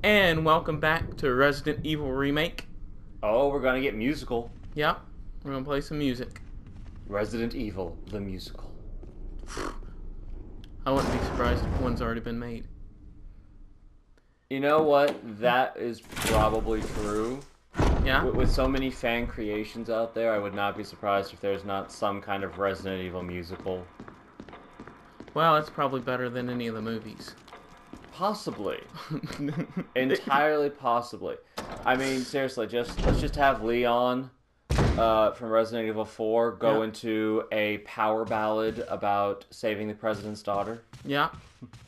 And welcome back to Resident Evil Remake. Oh, we're gonna get musical. Yep, we're gonna play some music. Resident Evil, the musical. I wouldn't be surprised if one's already been made. You know what? That is probably true. Yeah? With so many fan creations out there, I would not be surprised if there's not some kind of Resident Evil musical. Well, that's probably better than any of the movies. Possibly. Entirely possibly. I mean, seriously, let's just have Leon from Resident Evil 4 go into a power ballad about saving the president's daughter. Yeah.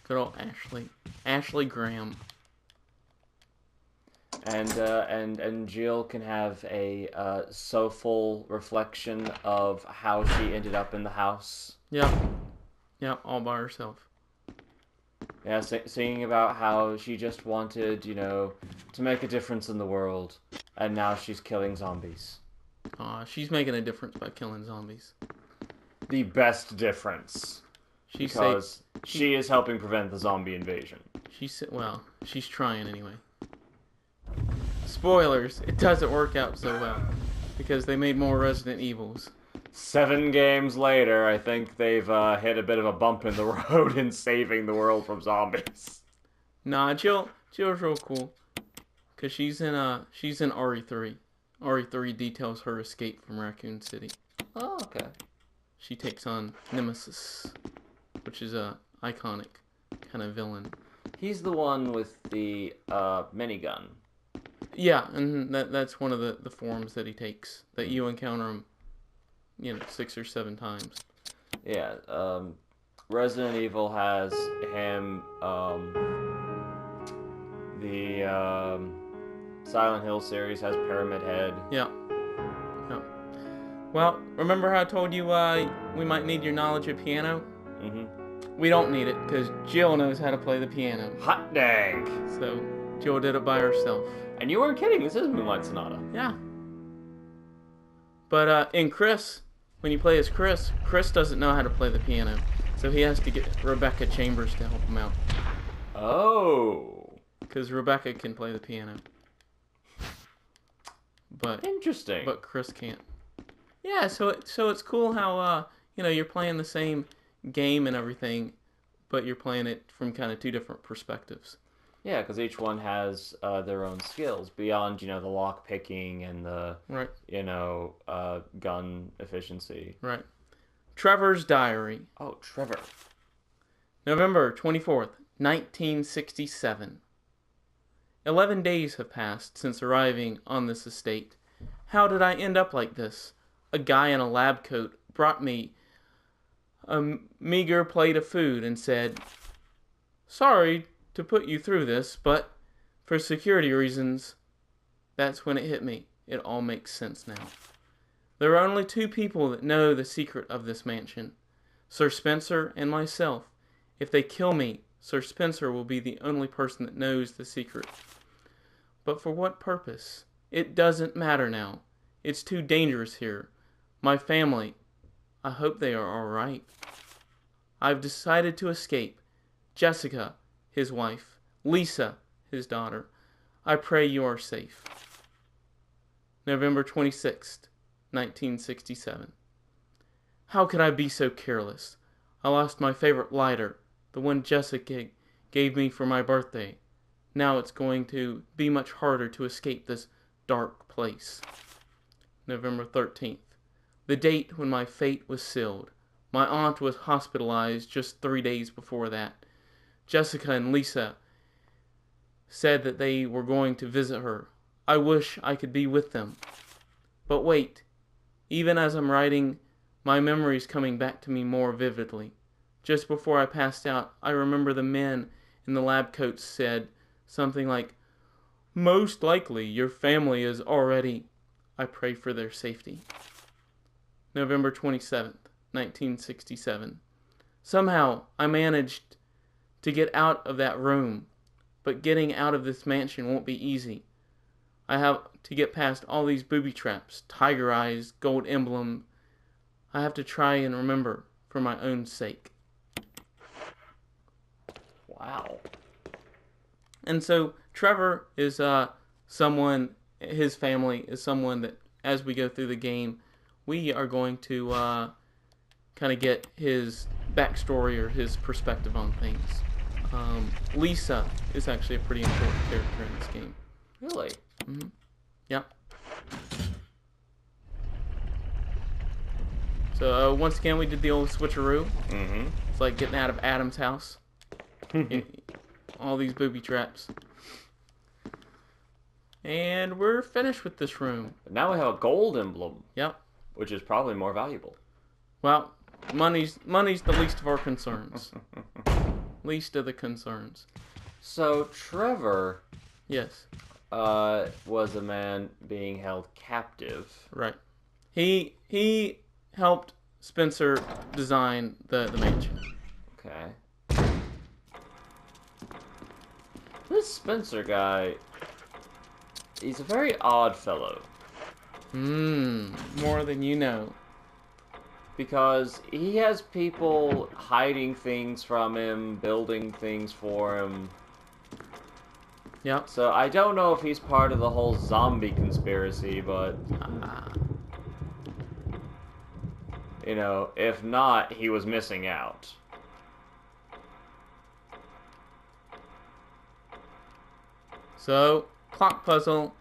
Good old Ashley. Ashley Graham. And Jill can have a soulful reflection of how she ended up in the house. Yep. Yep, all by herself. Yeah, singing about how she just wanted, to make a difference in the world, and now she's killing zombies. She's making a difference by killing zombies. The best difference. Because she is helping prevent the zombie invasion. She's trying anyway. Spoilers, it doesn't work out so well. Because they made more Resident Evils. 7 games later, I think they've hit a bit of a bump in the road in saving the world from zombies. Nah, Jill's real cool. Cause she's in RE3. RE3 details her escape from Raccoon City. Oh, okay. She takes on Nemesis, which is a iconic kind of villain. He's the one with the minigun. Yeah, and that's one of the forms that he takes. That you encounter him 6 or 7 times. Yeah, Resident Evil has him, the Silent Hill series has Pyramid Head. Yeah. Well, remember how I told you we might need your knowledge of piano? Mm-hmm. We don't need it, because Jill knows how to play the piano. Hot dang! So, Jill did it by herself. And you weren't kidding, this is Moonlight Sonata. Yeah. But in Chris, when you play as Chris doesn't know how to play the piano. So he has to get Rebecca Chambers to help him out. Oh. Because Rebecca can play the piano. But interesting. But Chris can't. Yeah, so it's cool how you're playing the same game and everything, but you're playing it from kind of 2 different perspectives. Yeah, because each one has their own skills beyond, the lock picking and the, right. Gun efficiency. Right. Trevor's Diary. Oh, Trevor. November 24th, 1967. 11 days have passed since arriving on this estate. How did I end up like this? A guy in a lab coat brought me a meager plate of food and said, "Sorry to put you through this, but for security reasons." That's when it hit me. It all makes sense now. There are only 2 people that know the secret of this mansion. Sir Spencer and myself. If they kill me, Sir Spencer will be the only person that knows the secret. But for what purpose? It doesn't matter now. It's too dangerous here. My family, I hope they are all right. I've decided to escape. Jessica, his wife. Lisa, his daughter. I pray you are safe. November 26th, 1967. How could I be so careless? I lost my favorite lighter, the one Jessica gave me for my birthday. Now it's going to be much harder to escape this dark place. November 13th. The date when my fate was sealed. My aunt was hospitalized just 3 days before that. Jessica and Lisa said that they were going to visit her. I wish I could be with them. But wait, even as I'm writing, my memory's coming back to me more vividly. Just before I passed out, I remember the men in the lab coats said something like, "Most likely your family is already..." I pray for their safety. November 27th, 1967. Somehow I managed to get out of that room, but getting out of this mansion won't be easy. I have to get past all these booby traps, tiger eyes, gold emblem. I have to try and remember for my own sake. Wow. And so Trevor is someone. His family is someone that, as we go through the game, we are going to kind of get his backstory or his perspective on things. Lisa is actually a pretty important character in this game. Really? Mm-hmm. Yep. So once again, we did the old switcheroo. Mm-hmm. It's like getting out of Adam's house. All these booby traps. And we're finished with this room. Now we have a gold emblem. Yep. Which is probably more valuable. Well, money's the least of our concerns. Least of the concerns. So Trevor Yes. was a man being held captive. Right. He helped Spencer design the mansion. Okay. This Spencer guy, he's a very odd fellow. More than you know. Because he has people hiding things from him, building things for him. Yep. So I don't know if he's part of the whole zombie conspiracy, but you know, if not, he was missing out. So, clock puzzle.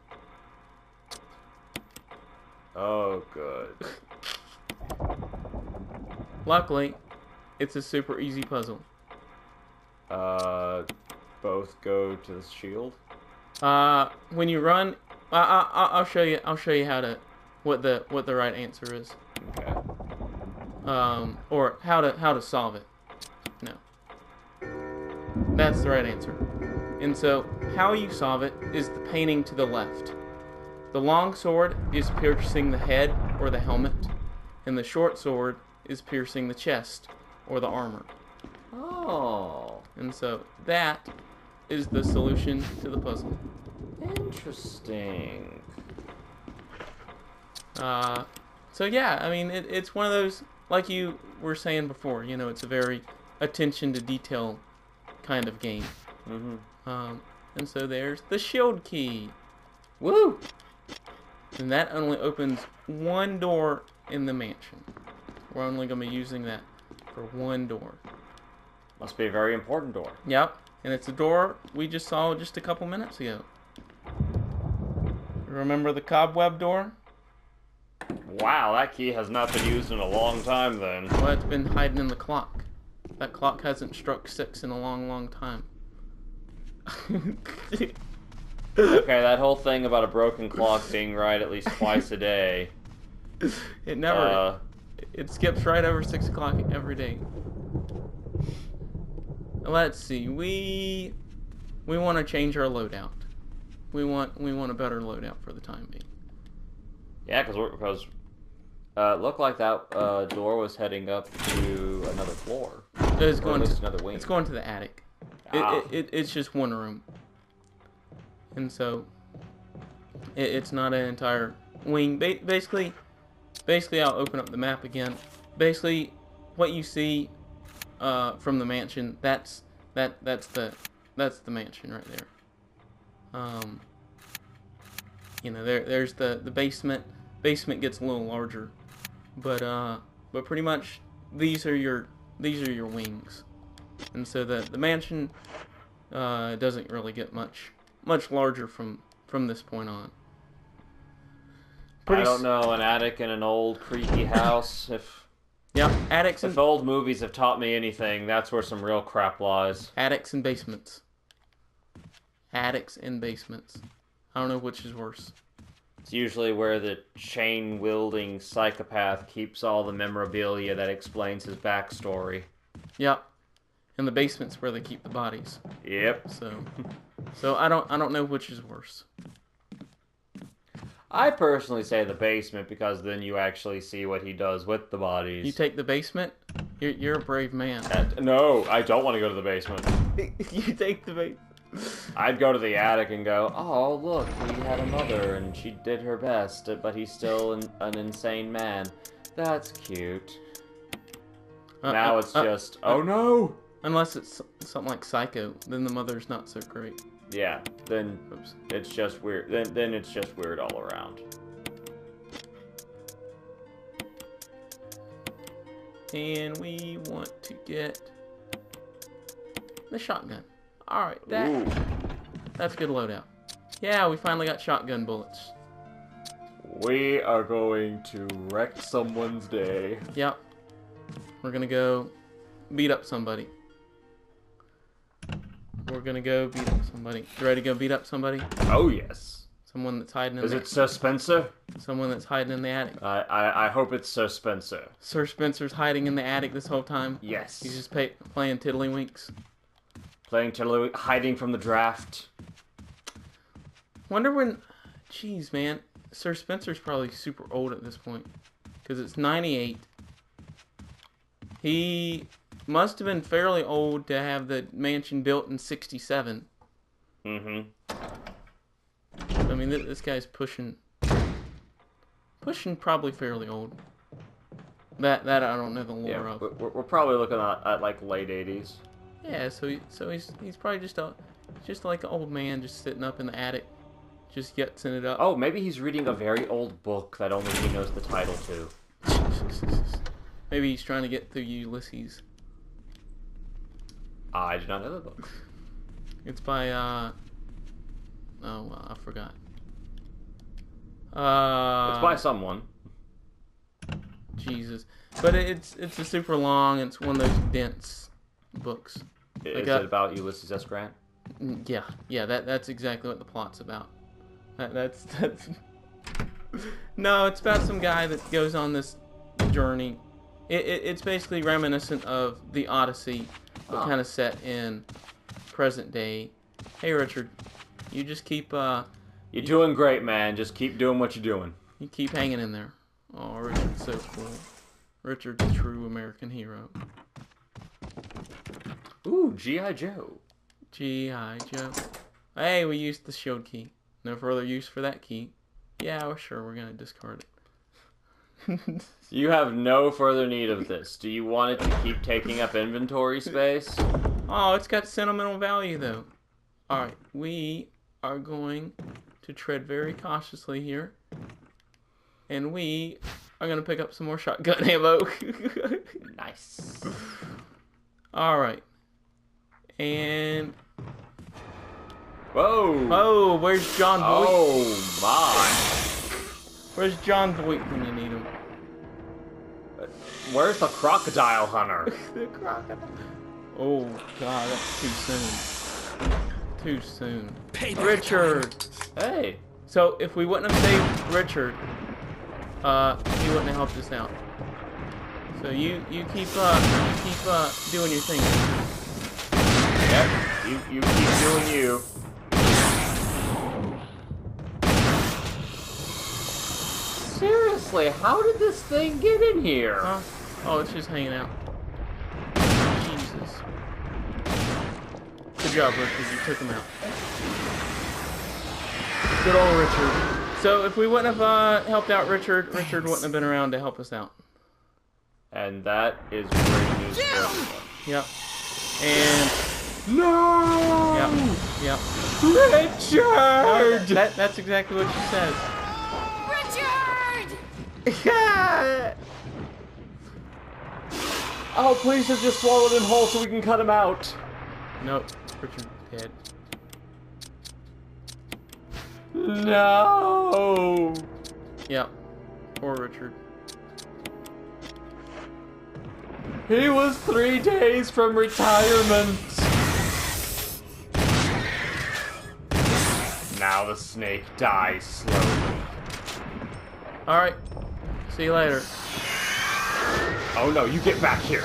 Oh, good. Luckily, it's a super easy puzzle. Both go to the shield. When you run, I'll show you. I'll show you what the right answer is. Okay. Or how to solve it. No. That's the right answer. And so, how you solve it is the painting to the left. The long sword is piercing the head or the helmet, and the short sword is piercing the chest or the armor. Oh. And so, that is the solution to the puzzle. Interesting. So yeah, I mean, it's one of those, like you were saying before, you know, it's a very attention to detail kind of game. Mm-hmm. And so there's the shield key. Woo! And that only opens one door in the mansion. We're only going to be using that for one door. Must be a very important door. Yep, and it's a door we just saw just a couple minutes ago. Remember the cobweb door? Wow, that key has not been used in a long time then. Well, it's been hiding in the clock. That clock hasn't struck 6 in a long, long time. Okay, that whole thing about a broken clock being right at least twice a day. It never... it skips right over 6 o'clock every day. Let's see. We want to change our loadout. We want a better loadout for the time being. Yeah, because it looked like that door was heading up to another floor. It's going to another wing. It's going to the attic. It's just one room, and so it's not an entire wing. Basically, I'll open up the map again. Basically, what you see from the mansion, that's the mansion right there. You know, there's the basement. Basement gets a little larger, but pretty much these are your wings, and so the mansion doesn't really get much larger from this point on. I don't know, an attic in an old creaky house. Yeah, attics if old movies have taught me anything, that's where some real crap lies. Attics and basements. Attics and basements. I don't know which is worse. It's usually where the chain-wielding psychopath keeps all the memorabilia that explains his backstory. Yep. And the basement's where they keep the bodies. Yep. So I don't know which is worse. I personally say the basement because then you actually see what he does with the bodies. You take the basement? You're a brave man. No, I don't want to go to the basement. You take the basement. I'd go to the attic and go, oh, look, he had a mother and she did her best, but he's still an insane man. That's cute. Now it's just, oh no! Unless it's something like Psycho, then the mother's not so great. Yeah, then Oops. it's just weird. Then it's just weird all around. And we want to get the shotgun. Alright, Ooh. that's a good loadout. Yeah, we finally got shotgun bullets. We are going to wreck someone's day. Yep. We're gonna go beat up somebody. We're gonna go beat up somebody. You ready to go beat up somebody? Oh yes. Someone that's hiding in Is the it Sir Spencer? Someone that's hiding in the attic. I hope it's Sir Spencer. Sir Spencer's hiding in the attic this whole time. Yes. He's just playing tiddlywinks. Playing Tiddly, hiding from the draft. Wonder when... Jeez, man. Sir Spencer's probably super old at this point. Because it's 98. He must have been fairly old to have the mansion built in 67. Mm-hmm. I mean, this guy's pushing probably fairly old. That I don't know the lore Yeah, of. we're probably looking at like late 80s. Yeah, so he's probably just like an old man just sitting up in the attic, just yutzing it up. Oh, maybe he's reading a very old book that only he knows the title to. Maybe he's trying to get through Ulysses. I did not know the book. It's by I forgot. It's by someone. Jesus, but it's a super long. It's one of those dense books. Is it about Ulysses S. Grant? Yeah. That's exactly what the plot's about. That's No, it's about some guy that goes on this journey. It's basically reminiscent of the Odyssey, but kind of set in present day. Hey, Richard, you just keep You're doing great, man. Just keep doing what you're doing. you keep hanging in there. Oh, Richard's so cool. Richard's a true American hero. Ooh, G.I. Joe. G.I. Joe. Hey, we used the shield key. No further use for that key. Yeah, well, sure, we're gonna discard it. You have no further need of this. Do you want it to keep taking up inventory space? Oh, it's got sentimental value, though. Alright, we are going to tread very cautiously here. And we are going to pick up some more shotgun ammo. Nice. Alright. And... Whoa! Oh, where's John Voight? Oh, my. Where's John Voight when you need him? Where's the crocodile hunter? The crocodile. Oh, God, that's too soon. Too soon. Richard! Hey. So, if we wouldn't have saved Richard, he wouldn't have helped us out. So you keep doing your thing. Yep. You keep doing you. Seriously, how did this thing get in here? Huh? Oh, it's just hanging out. Jesus. Good job, Richard. You took him out. Good old Richard. So if we wouldn't have helped out Richard, Richard wouldn't have been around to help us out. And that is great news for everyone. Yep. And No! yep. Richard! That's exactly what she says. Yeah! Oh, please have just swallowed him whole so we can cut him out. Nope. Richard's dead. No! Yep. Poor Richard. He was 3 days from retirement. Now the snake dies slowly. Alright. See you later. Oh no, you get back here.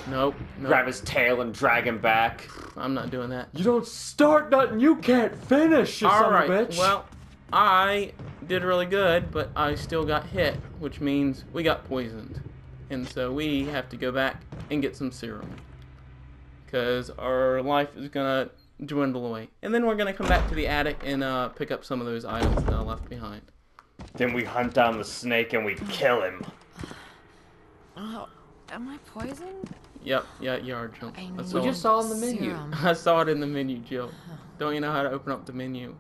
Nope. Grab his tail and drag him back. I'm not doing that. You don't start nothing you can't finish, you son of a Alright, bitch. well, I did really good, but I still got hit, which means we got poisoned. And so we have to go back and get some serum. Because our life is going to dwindle away. And then we're going to come back to the attic and pick up some of those items that I left behind. Then we hunt down the snake and we kill him. Oh, am I poisoned? Yep, yeah, you are, Jill. I I need saw We it. just saw in the menu. serum. I saw it in the menu, Jill. Don't you know how to open up the menu?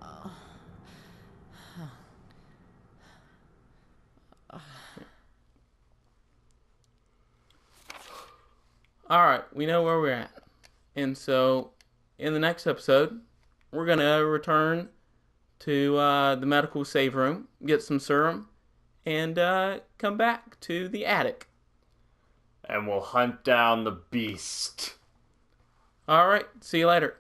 Alright, we know where we're at. And so, in the next episode, we're going to return to the medical save room, get some serum, and come back to the attic. And we'll hunt down the beast. Alright, see you later.